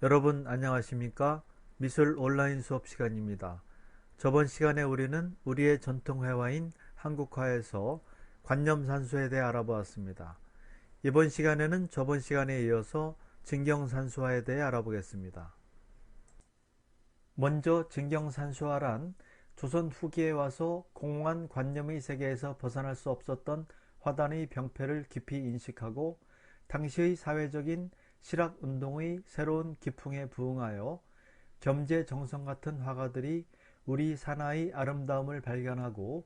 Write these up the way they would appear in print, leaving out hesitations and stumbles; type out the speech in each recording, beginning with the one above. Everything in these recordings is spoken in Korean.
여러분 안녕하십니까? 미술 온라인 수업 시간입니다. 저번 시간에 우리는 우리의 전통 회화인 한국화에서 관념산수에 대해 알아보았습니다. 이번 시간에는 저번 시간에 이어서 진경산수화에 대해 알아보겠습니다. 먼저 진경산수화란 조선 후기에 와서 공허한 관념의 세계에서 벗어날 수 없었던 화단의 병폐를 깊이 인식하고 당시의 사회적인 실학운동의 새로운 기풍에 부응하여 겸재정성 같은 화가들이 우리 산하의 아름다움을 발견하고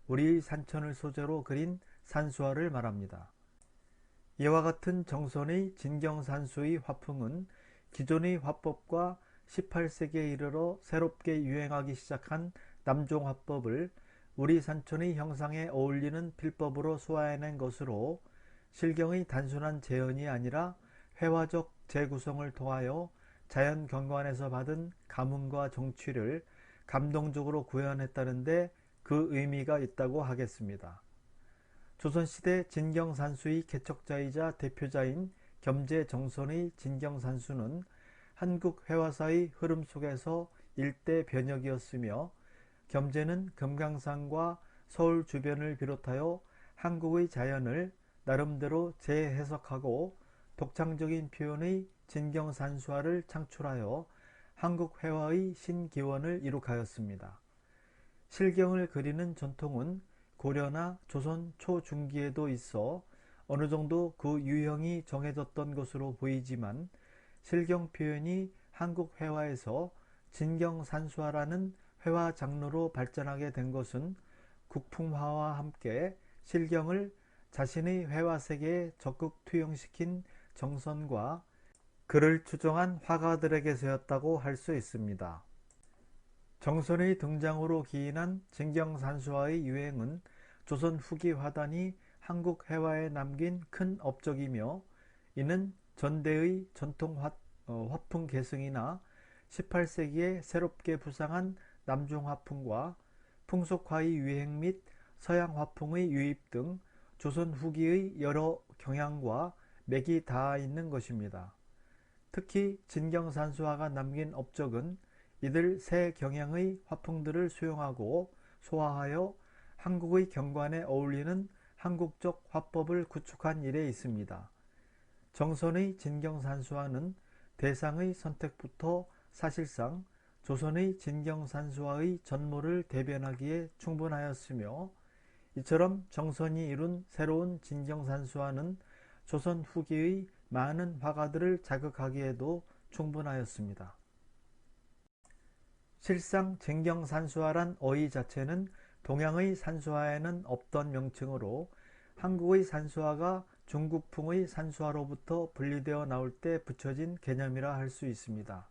우리의 산천을 소재로 그린 산수화를 말합니다. 이와 같은 정선의 진경산수의 화풍은 기존의 화법과 18세기에 이르러 새롭게 유행하기 시작한 남종화법을 우리 산천의 형상에 어울리는 필법으로 소화해낸 것으로 실경의 단순한 재현이 아니라 회화적 재구성을 통하여 자연 경관에서 받은 감흥과 정취를 감동적으로 구현했다는데 그 의미가 있다고 하겠습니다. 조선시대 진경산수의 개척자이자 대표자인 겸재정선의 진경산수는 한국 회화사의 흐름 속에서 일대 변혁이었으며 겸재는 금강산과 서울 주변을 비롯하여 한국의 자연을 나름대로 재해석하고 독창적인 표현의 진경산수화를 창출하여 한국 회화의 신기원을 이룩하였습니다. 실경을 그리는 전통은 고려나 조선 초중기에도 있어 어느 정도 그 유형이 정해졌던 것으로 보이지만 실경 표현이 한국 회화에서 진경산수화라는 회화 장르로 발전하게 된 것은 국풍화와 함께 실경을 자신의 회화 세계에 적극 투영시킨 정선과 그를 추종한 화가들에게서였다고 할 수 있습니다. 정선의 등장으로 기인한 진경산수화의 유행은 조선 후기 화단이 한국 회화에 남긴 큰 업적이며 이는 전대의 전통 화풍 계승이나 18세기에 새롭게 부상한 남종 화풍과 풍속화의 유행 및 서양 화풍의 유입 등 조선 후기의 여러 경향과 맥이 닿아 있는 것입니다. 특히 진경산수화가 남긴 업적은 이들 새 경향의 화풍들을 수용하고 소화하여 한국의 경관에 어울리는 한국적 화법을 구축한 일에 있습니다. 정선의 진경산수화는 대상의 선택부터 사실상 조선의 진경산수화의 전모를 대변하기에 충분하였으며 이처럼 정선이 이룬 새로운 진경산수화는 조선 후기의 많은 화가들을 자극하기에도 충분하였습니다. 실상 진경산수화란 어휘 자체는 동양의 산수화에는 없던 명칭으로 한국의 산수화가 중국풍의 산수화로부터 분리되어 나올 때 붙여진 개념이라 할 수 있습니다.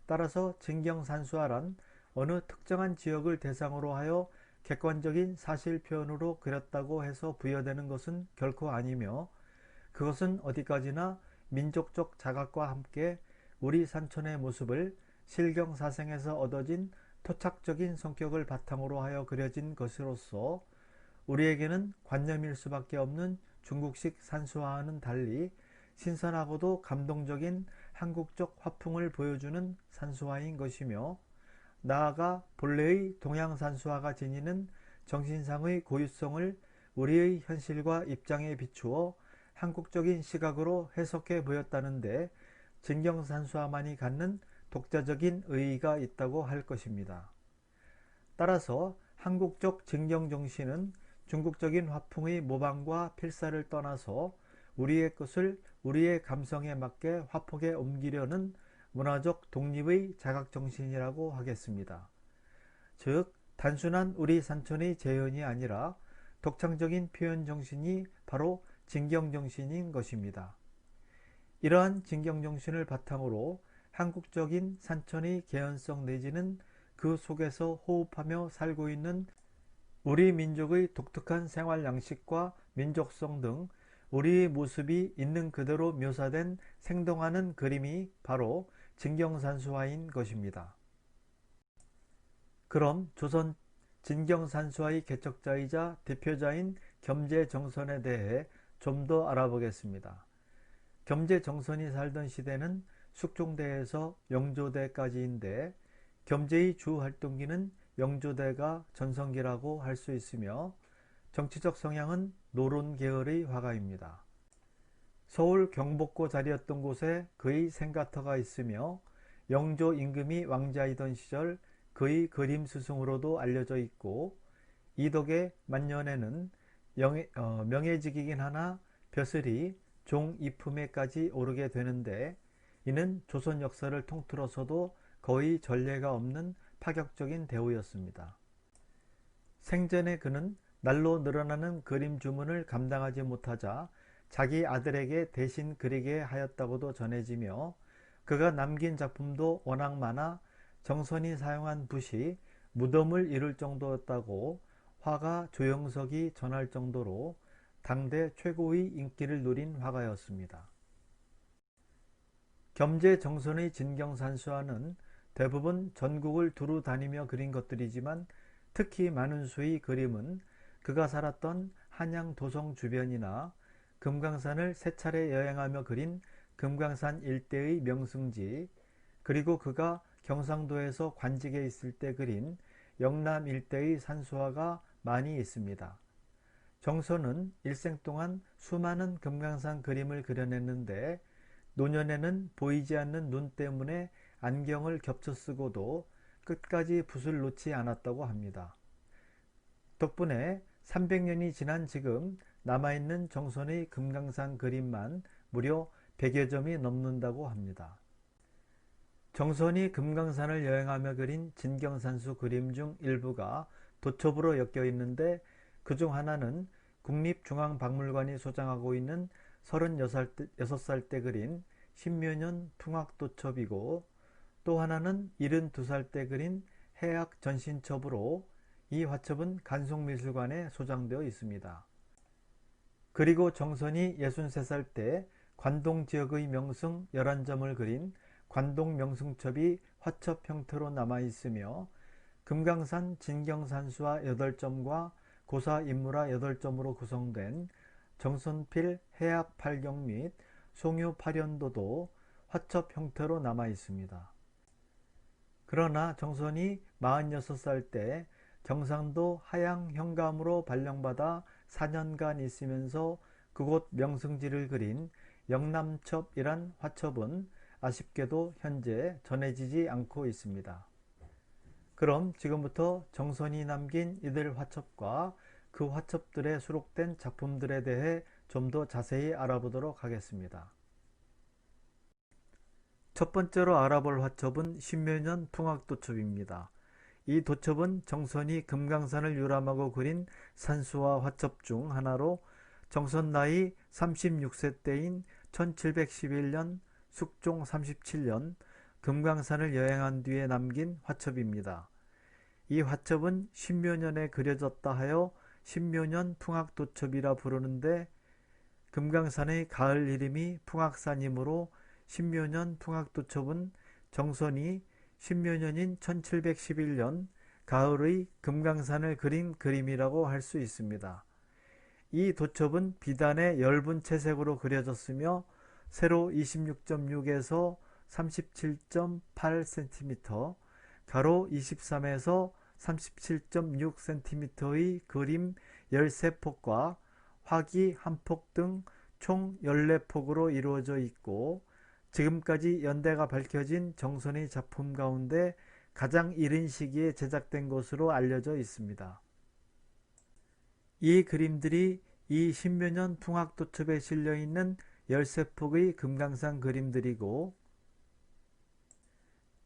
따라서 진경산수화란 어느 특정한 지역을 대상으로 하여 객관적인 사실 표현으로 그렸다고 해서 부여되는 것은 결코 아니며 그것은 어디까지나 민족적 자각과 함께 우리 산천의 모습을 실경사생에서 얻어진 토착적인 성격을 바탕으로 하여 그려진 것으로서 우리에게는 관념일 수밖에 없는 중국식 산수화와는 달리 신선하고도 감동적인 한국적 화풍을 보여주는 산수화인 것이며 나아가 본래의 동양산수화가 지니는 정신상의 고유성을 우리의 현실과 입장에 비추어 한국적인 시각으로 해석해 보였다는데 진경산수화만이 갖는 독자적인 의의가 있다고 할 것입니다. 따라서 한국적 진경정신은 중국적인 화풍의 모방과 필사를 떠나서 우리의 것을 우리의 감성에 맞게 화폭에 옮기려는 문화적 독립의 자각정신이라고 하겠습니다. 즉 단순한 우리 산천의 재현이 아니라 독창적인 표현 정신이 바로 진경정신인 것입니다. 이러한 진경정신을 바탕으로 한국적인 산천의 개연성 내지는 그 속에서 호흡하며 살고 있는 우리 민족의 독특한 생활 양식과 민족성 등 우리의 모습이 있는 그대로 묘사된 생동하는 그림이 바로 진경산수화인 것입니다. 그럼 조선 진경산수화의 개척자이자 대표자인 겸재정선에 대해 좀 더 알아보겠습니다. 겸재정선이 살던 시대는 숙종대에서 영조대까지인데 겸재의 주 활동기는 영조대가 전성기라고 할 수 있으며 정치적 성향은 노론 계열의 화가입니다. 서울 경복고 자리였던 곳에 그의 생가터가 있으며 영조 임금이 왕자이던 시절 그의 그림 스승으로도 알려져 있고 이 덕에 만년에는 명예직이긴 하나 벼슬이 종 이품에까지 오르게 되는데 이는 조선 역사를 통틀어서도 거의 전례가 없는 파격적인 대우였습니다. 생전에 그는 날로 늘어나는 그림 주문을 감당하지 못하자 자기 아들에게 대신 그리게 하였다고도 전해지며 그가 남긴 작품도 워낙 많아 정선이 사용한 붓이 무덤을 이룰 정도였다고 화가 조영석이 전할 정도로 당대 최고의 인기를 누린 화가였습니다. 겸재정선의 진경산수화는 대부분 전국을 두루 다니며 그린 것들이지만 특히 많은 수의 그림은 그가 살았던 한양 도성 주변이나 금강산을 세 차례 여행하며 그린 금강산 일대의 명승지, 그리고 그가 경상도에서 관직에 있을 때 그린 영남 일대의 산수화가 많이 있습니다. 정선은 일생 동안 수많은 금강산 그림을 그려냈는데 노년에는 보이지 않는 눈 때문에 안경을 겹쳐 쓰고도 끝까지 붓을 놓지 않았다고 합니다. 덕분에 300년이 지난 지금 남아있는 정선의 금강산 그림만 무려 100여 점이 넘는다고 합니다. 정선이 금강산을 여행하며 그린 진경산수 그림 중 일부가 도첩으로 엮여 있는데 그중 하나는 국립중앙박물관이 소장하고 있는 36살 때 그린 신묘년 풍악도첩이고 또 하나는 72살 때 그린 해학전신첩으로 이 화첩은 간송미술관에 소장되어 있습니다. 그리고 정선이 63살 때 관동 지역의 명승 11점을 그린 관동명승첩이 화첩 형태로 남아있으며 금강산 진경산수화 8점과 고사인물화 8점으로 구성된 정선필 해학팔경 및 송유팔연도도 화첩 형태로 남아있습니다. 그러나 정선이 46살 때 경상도 하양 현감으로 발령받아 4년간 있으면서 그곳 명승지를 그린 영남첩이란 화첩은 아쉽게도 현재 전해지지 않고 있습니다. 그럼 지금부터 정선이 남긴 이들 화첩과 그 화첩들에 수록된 작품들에 대해 좀 더 자세히 알아보도록 하겠습니다. 첫 번째로 알아볼 화첩은 신묘년 풍악도첩입니다. 이 도첩은 정선이 금강산을 유람하고 그린 산수화 화첩 중 하나로 정선 나이 36세 때인 1711년 숙종 37년 금강산을 여행한 뒤에 남긴 화첩입니다. 이 화첩은 신묘년에 그려졌다 하여 신묘년 풍악도첩이라 부르는데 금강산의 가을 이름이 풍악산이므로 신묘년 풍악도첩은 정선이 신묘년인 1711년 가을의 금강산을 그린 그림이라고 할 수 있습니다. 이 도첩은 비단의 엷은 채색으로 그려졌으며 세로 26.6에서 37.8cm, 가로 23에서 37.6cm의 그림 13폭과 화기 1폭 등 총 14폭으로 이루어져 있고 지금까지 연대가 밝혀진 정선의 작품 가운데 가장 이른 시기에 제작된 것으로 알려져 있습니다. 이 그림들이 이 신묘년 풍악도첩에 실려있는 13폭의 금강산 그림들이고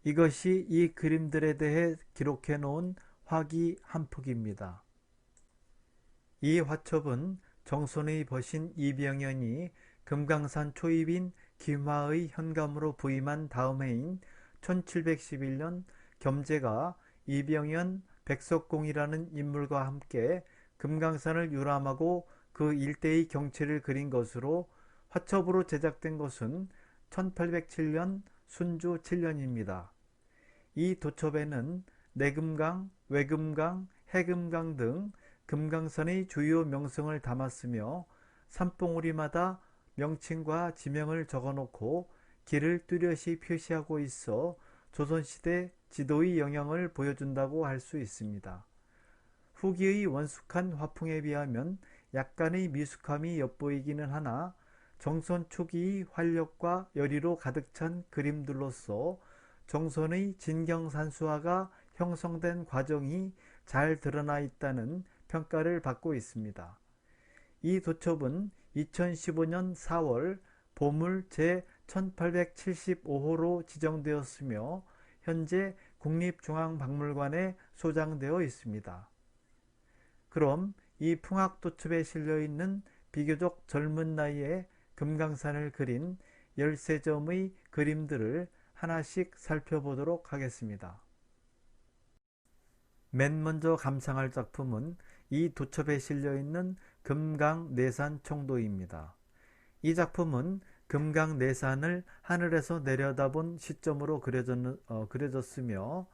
이것이 이 그림들에 대해 기록해 놓은 화기 1폭입니다. 이 화첩은 정선의 벗인 이병연이 금강산 초입인 김화의 현감으로 부임한 다음 해인 1711년 겸재가 이병연 백석공이라는 인물과 함께 금강산을 유람하고 그 일대의 경치를 그린 것으로 화첩으로 제작된 것은 1807년 순주 7년입니다. 이 도첩에는 내금강, 외금강, 해금강 등 금강산의 주요 명승을 담았으며 산봉우리마다 명칭과 지명을 적어놓고 길을 뚜렷이 표시하고 있어 조선시대 지도의 영향을 보여준다고 할 수 있습니다. 후기의 원숙한 화풍에 비하면 약간의 미숙함이 엿보이기는 하나 정선 초기의 활력과 열의로 가득 찬 그림들로서 정선의 진경산수화가 형성된 과정이 잘 드러나 있다는 평가를 받고 있습니다. 이 도첩은 2015년 4월 보물 제1875호로 지정되었으며 현재 국립중앙박물관에 소장되어 있습니다. 그럼 이 풍악도첩에 실려있는 비교적 젊은 나이에 금강산을 그린 13점의 그림들을 하나씩 살펴보도록 하겠습니다. 맨 먼저 감상할 작품은 이 도첩에 실려있는 금강내산총도입니다. 이 작품은 금강내산을 하늘에서 내려다본 시점으로 그려졌으며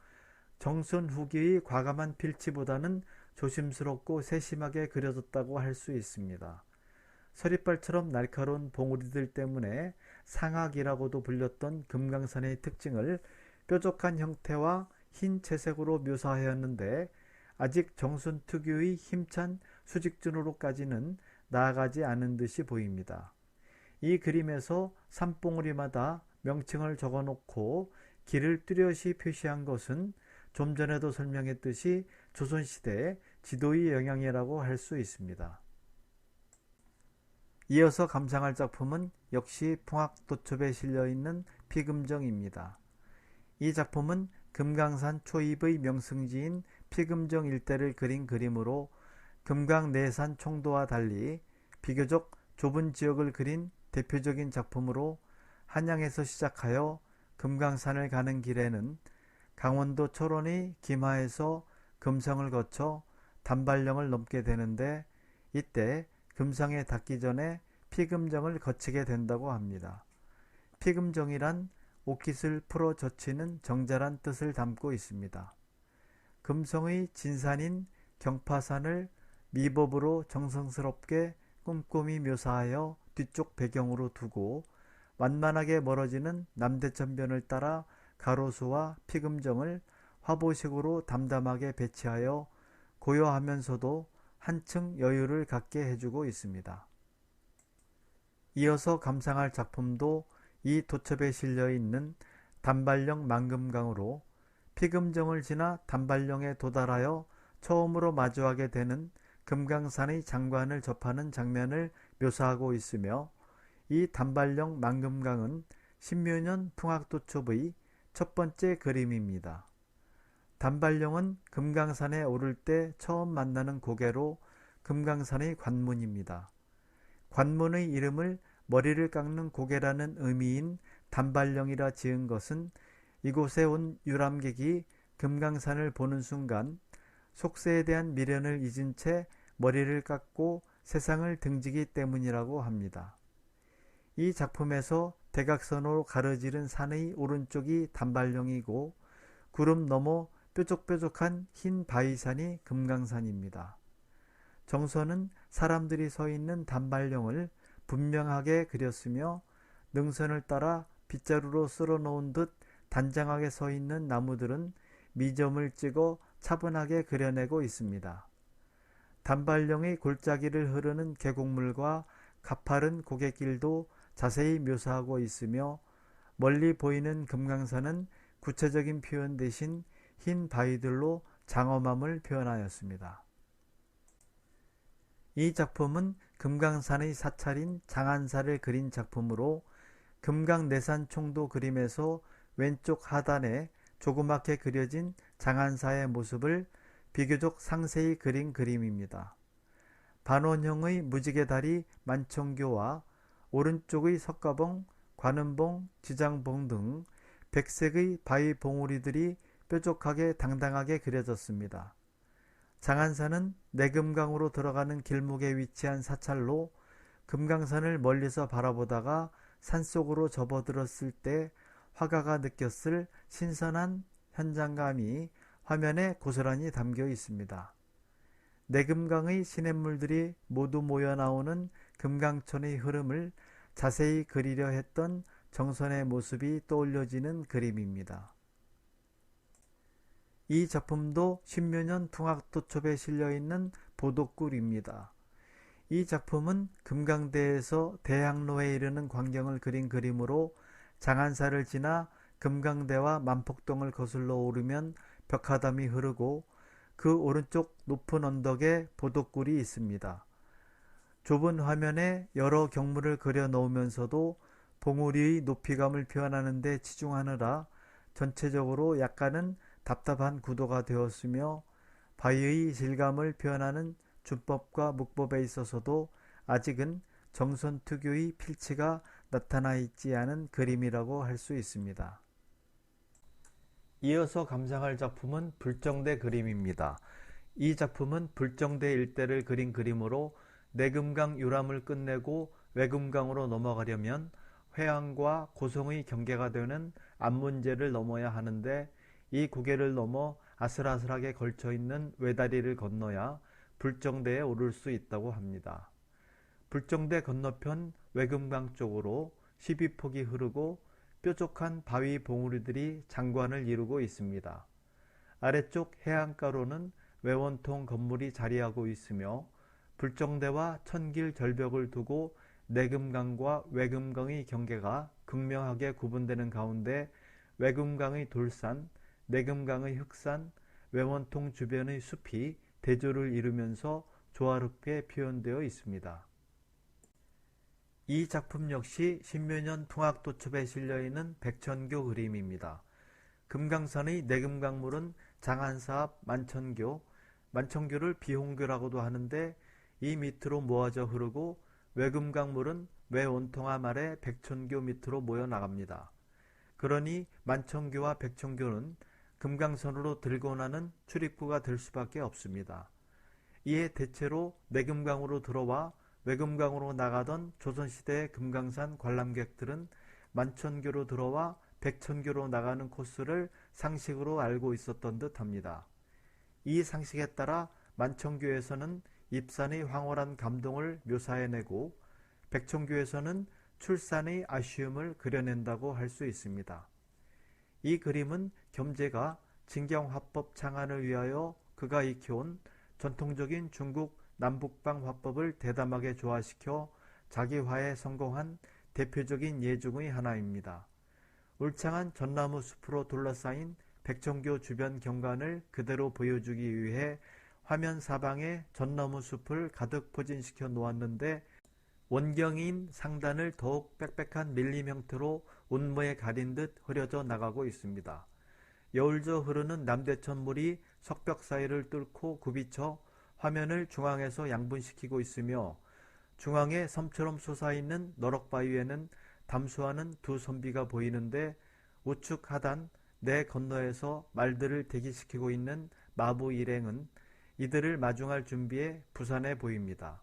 정선 후기의 과감한 필치보다는 조심스럽고 세심하게 그려졌다고 할 수 있습니다. 서리빨처럼 날카로운 봉우리들 때문에 상악이라고도 불렸던 금강산의 특징을 뾰족한 형태와 흰 채색으로 묘사하였는데 아직 정선 특유의 힘찬 수직준으로까지는 나아가지 않은 듯이 보입니다. 이 그림에서 산봉우리마다 명칭을 적어놓고 길을 뚜렷이 표시한 것은 좀 전에도 설명했듯이 조선시대 지도의 영향이라고 할 수 있습니다. 이어서 감상할 작품은 역시 풍악도첩에 실려있는 피금정입니다. 이 작품은 금강산 초입의 명승지인 피금정 일대를 그린 그림으로 금강내산 총도와 달리 비교적 좁은 지역을 그린 대표적인 작품으로 한양에서 시작하여 금강산을 가는 길에는 강원도 철원의 김하에서 금성을 거쳐 단발령을 넘게 되는데 이때 금성에 닿기 전에 피금정을 거치게 된다고 합니다. 피금정이란 옷깃을 풀어 젖히는 정자란 뜻을 담고 있습니다. 금성의 진산인 경파산을 미법으로 정성스럽게 꼼꼼히 묘사하여 뒤쪽 배경으로 두고 완만하게 멀어지는 남대천변을 따라 가로수와 피금정을 화보식으로 담담하게 배치하여 고요하면서도 한층 여유를 갖게 해주고 있습니다. 이어서 감상할 작품도 이 도첩에 실려있는 단발령 만금강으로 피금정을 지나 단발령에 도달하여 처음으로 마주하게 되는 금강산의 장관을 접하는 장면을 묘사하고 있으며 이 단발령 만금강은 신묘년 풍악도첩의 첫 번째 그림입니다. 단발령은 금강산에 오를 때 처음 만나는 고개로 금강산의 관문입니다. 관문의 이름을 머리를 깎는 고개라는 의미인 단발령이라 지은 것은 이곳에 온 유람객이 금강산을 보는 순간 속세에 대한 미련을 잊은 채 머리를 깎고 세상을 등지기 때문이라고 합니다. 이 작품에서 대각선으로 가로지른 산의 오른쪽이 단발령이고 구름 너머 뾰족뾰족한 흰 바위산이 금강산입니다. 정선은 사람들이 서 있는 단발령을 분명하게 그렸으며 능선을 따라 빗자루로 쓸어 놓은 듯 단장하게 서 있는 나무들은 미점을 찍어 차분하게 그려내고 있습니다. 단발령의 골짜기를 흐르는 계곡물과 가파른 고갯길도 자세히 묘사하고 있으며 멀리 보이는 금강산은 구체적인 표현 대신 흰 바위들로 장엄함을 표현하였습니다. 이 작품은 금강산의 사찰인 장안사를 그린 작품으로 금강내산 총도 그림에서 왼쪽 하단에 조그맣게 그려진 장안사의 모습을 비교적 상세히 그린 그림입니다. 반원형의 무지개 다리 만청교와 오른쪽의 석가봉, 관음봉, 지장봉 등 백색의 바위 봉우리들이 뾰족하게 당당하게 그려졌습니다. 장안산은 내금강으로 들어가는 길목에 위치한 사찰로 금강산을 멀리서 바라보다가 산속으로 접어들었을 때 화가가 느꼈을 신선한 현장감이 화면에 고스란히 담겨 있습니다. 내금강의 시냇물들이 모두 모여 나오는 금강천의 흐름을 자세히 그리려 했던 정선의 모습이 떠올려지는 그림입니다. 이 작품도 신묘년 풍악도첩에 실려있는 보도꿀입니다. 이 작품은 금강대에서 대학로에 이르는 광경을 그린 그림으로 장안사를 지나 금강대와 만폭동을 거슬러 오르면 벽하담이 흐르고 그 오른쪽 높은 언덕에 보도꿀이 있습니다. 좁은 화면에 여러 경물을 그려 놓으면서도 봉우리의 높이감을 표현하는 데 치중하느라 전체적으로 약간은 답답한 구도가 되었으며 바위의 질감을 표현하는 준법과 묵법에 있어서도 아직은 정선 특유의 필치가 나타나 있지 않은 그림이라고 할 수 있습니다. 이어서 감상할 작품은 불정대 그림입니다. 이 작품은 불정대 일대를 그린 그림으로 내금강 유람을 끝내고 외금강으로 넘어가려면 회항과 고성의 경계가 되는 안문제를 넘어야 하는데 이 고개를 넘어 아슬아슬하게 걸쳐있는 외다리를 건너야 불정대에 오를 수 있다고 합니다. 불정대 건너편 외금강 쪽으로 12폭이 흐르고 뾰족한 바위 봉우리들이 장관을 이루고 있습니다. 아래쪽 해안가로는 외원통 건물이 자리하고 있으며 불정대와 천길 절벽을 두고 내금강과 외금강의 경계가 극명하게 구분되는 가운데 외금강의 돌산, 내금강의 흑산, 외원통 주변의 숲이 대조를 이루면서 조화롭게 표현되어 있습니다. 이 작품 역시 신묘년 풍악도첩에 실려있는 백천교 그림입니다. 금강산의 내금강물은 장안사 앞 만천교, 만천교를 비홍교라고도 하는데 이 밑으로 모아져 흐르고 외금강물은 외원통함 아래 백천교 밑으로 모여 나갑니다. 그러니 만천교와 백천교는 금강선으로 들고 나는 출입구가 될 수밖에 없습니다. 이에 대체로 내금강으로 들어와 외금강으로 나가던 조선시대의 금강산 관람객들은 만천교로 들어와 백천교로 나가는 코스를 상식으로 알고 있었던 듯 합니다. 이 상식에 따라 만천교에서는 입산의 황홀한 감동을 묘사해내고 백천교에서는 출산의 아쉬움을 그려낸다고 할 수 있습니다. 이 그림은 겸재가 진경화법 창안을 위하여 그가 익혀온 전통적인 중국 남북방 화법을 대담하게 조화시켜 자기화에 성공한 대표적인 예중의 하나입니다. 울창한 전나무 숲으로 둘러싸인 백천교 주변 경관을 그대로 보여주기 위해 화면 사방에 전나무 숲을 가득 포진시켜 놓았는데 원경인 상단을 더욱 빽빽한 밀림 형태로 운모에 가린 듯 흐려져 나가고 있습니다. 여울져 흐르는 남대천물이 석벽 사이를 뚫고 굽이쳐 화면을 중앙에서 양분시키고 있으며 중앙에 섬처럼 솟아있는 너럭바위에는 담수하는 두 선비가 보이는데 우측 하단 내 건너에서 말들을 대기시키고 있는 마부 일행은 이들을 마중할 준비에 부산해 보입니다.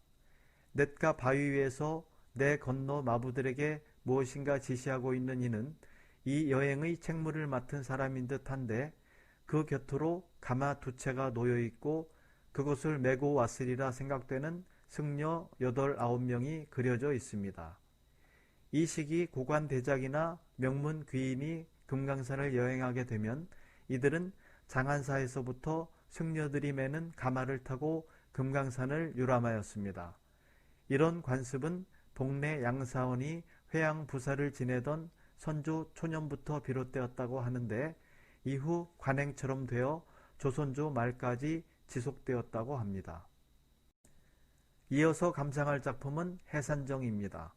냇가 바위 위에서 내 건너 마부들에게 무엇인가 지시하고 있는 이는 이 여행의 책무를 맡은 사람인 듯한데 그 곁으로 가마 두 채가 놓여 있고 그것을 메고 왔으리라 생각되는 승려 8, 9명이 그려져 있습니다. 이 시기 고관대작이나 명문 귀인이 금강산을 여행하게 되면 이들은 장안사에서부터 승려들이 매는 가마를 타고 금강산을 유람하였습니다. 이런 관습은 복내 양사원이 회양부사를 지내던 선조 초년부터 비롯되었다고 하는데 이후 관행처럼 되어 조선조 말까지 지속되었다고 합니다. 이어서 감상할 작품은 해산정입니다.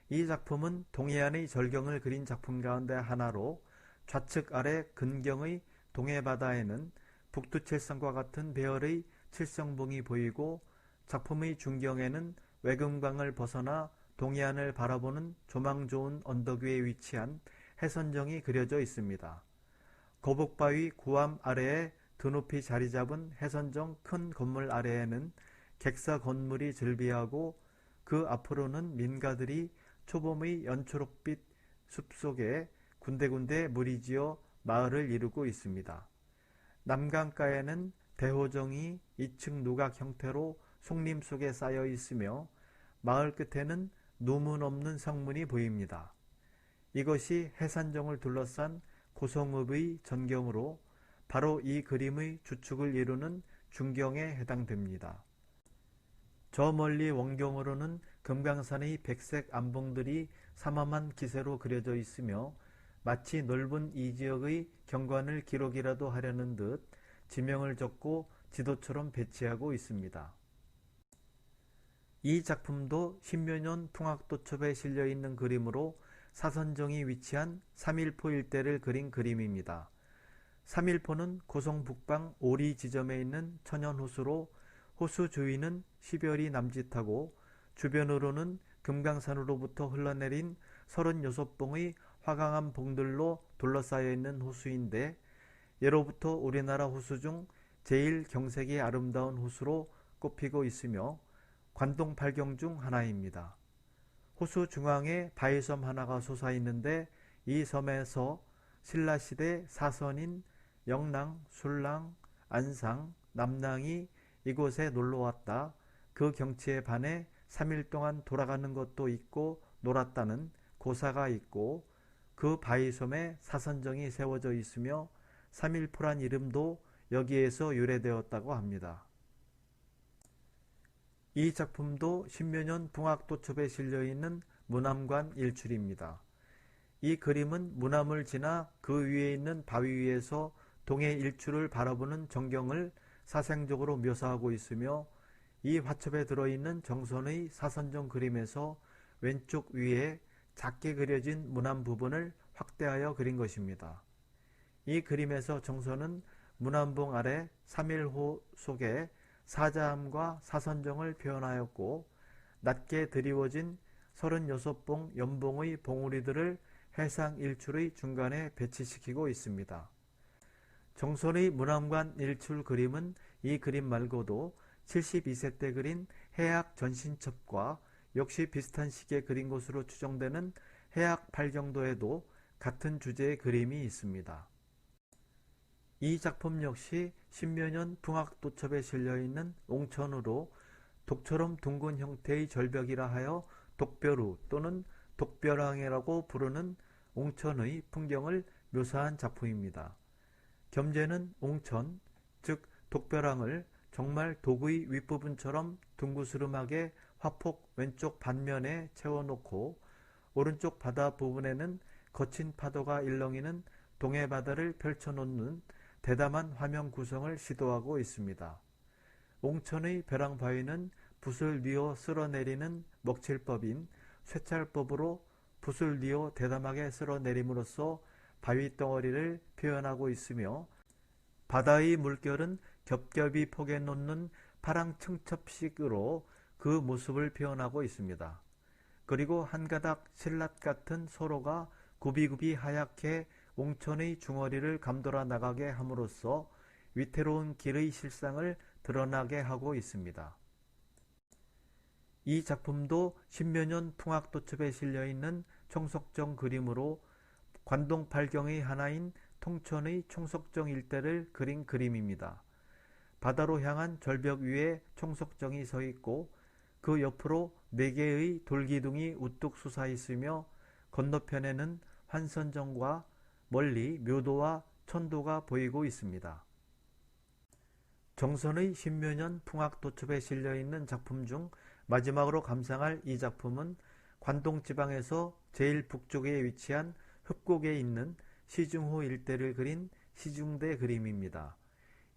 이 작품은 동해안의 절경을 그린 작품 가운데 하나로 좌측 아래 근경의 동해바다에는 북두칠성과 같은 배열의 칠성봉이 보이고 작품의 중경에는 외금강을 벗어나 동해안을 바라보는 조망 좋은 언덕 위에 위치한 해선정이 그려져 있습니다. 거북바위 구암 아래에 드높이 자리 잡은 해선정 큰 건물 아래에는 객사 건물이 즐비하고 그 앞으로는 민가들이 초봄의 연초록빛 숲속에 군데군데 무리지어 마을을 이루고 있습니다. 남강가에는 대호정이 2층 누각 형태로 송림 속에 쌓여 있으며 마을 끝에는 누문 없는 성문이 보입니다. 이것이 해산정을 둘러싼 고성읍의 전경으로 바로 이 그림의 주축을 이루는 중경에 해당됩니다. 저 멀리 원경으로는 금강산의 백색 암봉들이 삼엄한 기세로 그려져 있으며 마치 넓은 이 지역의 경관을 기록이라도 하려는 듯 지명을 적고 지도처럼 배치하고 있습니다. 이 작품도 십여 년 풍악도첩에 실려있는 그림으로 사선정이 위치한 삼일포 일대를 그린 그림입니다. 삼일포는 고성 북방 오리 지점에 있는 천연호수로 호수 주위는 시별이 남짓하고 주변으로는 금강산으로부터 흘러내린 36봉의 화강암 봉들로 둘러싸여 있는 호수인데 예로부터 우리나라 호수 중 제일 경색이 아름다운 호수로 꼽히고 있으며 관동 8경 중 하나입니다. 호수 중앙에 바위섬 하나가 솟아있는데 이 섬에서 신라시대 사선인 영랑, 술랑, 안상, 남랑이 이곳에 놀러왔다. 그 경치에 반해 3일 동안 돌아가는 것도 있고 놀았다는 고사가 있고 그 바위섬에 사선정이 세워져 있으며 3일포란 이름도 여기에서 유래되었다고 합니다. 이 작품도 십여 년 풍악도첩에 실려있는 문암관 일출입니다. 이 그림은 문암을 지나 그 위에 있는 바위 위에서 동해 일출을 바라보는 전경을 사생적으로 묘사하고 있으며 이 화첩에 들어있는 정선의 사선정 그림에서 왼쪽 위에 작게 그려진 문암 부분을 확대하여 그린 것입니다. 이 그림에서 정선은 문암봉 아래 3일호 속에 사자암과 사선정을 표현하였고 낮게 드리워진 36봉 연봉의 봉우리들을 해상 일출의 중간에 배치시키고 있습니다. 정선의 문암관 일출 그림은 이 그림 말고도 72세 때 그린 해악 전신첩과 역시 비슷한 시기에 그린 것으로 추정되는 해악 팔경도에도 같은 주제의 그림이 있습니다. 이 작품 역시 십여 년 풍악도첩에 실려있는 옹천으로 독처럼 둥근 형태의 절벽이라 하여 독별우 또는 독별항이라고 부르는 옹천의 풍경을 묘사한 작품입니다. 겸재는 옹천, 즉 독별항을 정말 독의 윗부분처럼 둥그스름하게 화폭 왼쪽 반면에 채워놓고 오른쪽 바다 부분에는 거친 파도가 일렁이는 동해바다를 펼쳐놓는 대담한 화면 구성을 시도하고 있습니다. 옹천의 벼랑바위는 붓을 뉘어 쓸어내리는 먹칠법인 쇠찰법으로 붓을 뉘어 대담하게 쓸어내림으로써 바위 덩어리를 표현하고 있으며 바다의 물결은 겹겹이 포개 놓는 파랑층첩식으로 그 모습을 표현하고 있습니다. 그리고 한 가닥 실랏 같은 소로가 굽이굽이 하얗게 옹천의 중어리를 감돌아 나가게 함으로써 위태로운 길의 실상을 드러나게 하고 있습니다. 이 작품도 십여 년 풍악도첩에 실려있는 총석정 그림으로 관동 8경의 하나인 통천의 총석정 일대를 그린 그림입니다. 바다로 향한 절벽 위에 총석정이 서 있고 그 옆으로 4개의 돌기둥이 우뚝 솟아 있으며 건너편에는 환선정과 멀리 묘도와 천도가 보이고 있습니다. 정선의 십여 년 풍악도첩에 실려있는 작품 중 마지막으로 감상할 이 작품은 관동지방에서 제일 북쪽에 위치한 흡곡에 있는 시중호 일대를 그린 시중대 그림입니다.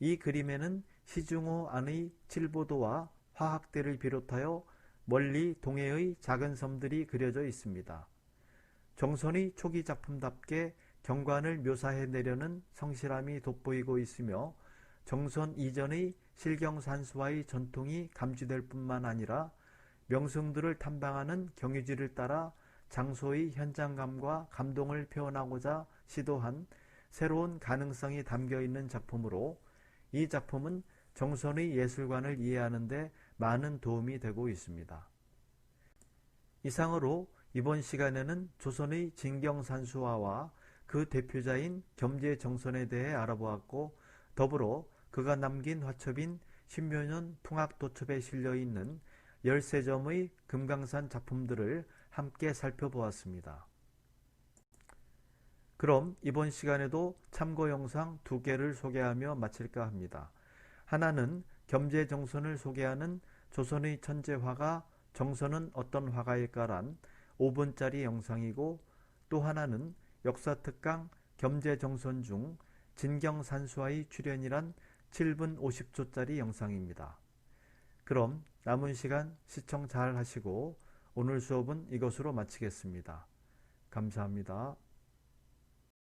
이 그림에는 시중호 안의 칠보도와 화학대를 비롯하여 멀리 동해의 작은 섬들이 그려져 있습니다. 정선의 초기 작품답게 경관을 묘사해내려는 성실함이 돋보이고 있으며 정선 이전의 실경산수와의 전통이 감지될 뿐만 아니라 명승들을 탐방하는 경유지를 따라 장소의 현장감과 감동을 표현하고자 시도한 새로운 가능성이 담겨있는 작품으로 이 작품은 정선의 예술관을 이해하는 데 많은 도움이 되고 있습니다. 이상으로 이번 시간에는 조선의 진경산수화와 그 대표자인 겸재정선에 대해 알아보았고 더불어 그가 남긴 화첩인 십여 년 풍악도첩에 실려있는 13점의 금강산 작품들을 함께 살펴보았습니다. 그럼 이번 시간에도 참고 영상 2개를 소개하며 마칠까 합니다. 하나는 겸재정선을 소개하는 조선의 천재 화가 정선은 어떤 화가일까란 5분짜리 영상이고, 또 하나는 역사특강 겸재정선 중 진경산수와의 출연이란 7분 50초짜리 영상입니다. 그럼 남은 시간 시청 잘 하시고 오늘 수업은 이것으로 마치겠습니다. 감사합니다.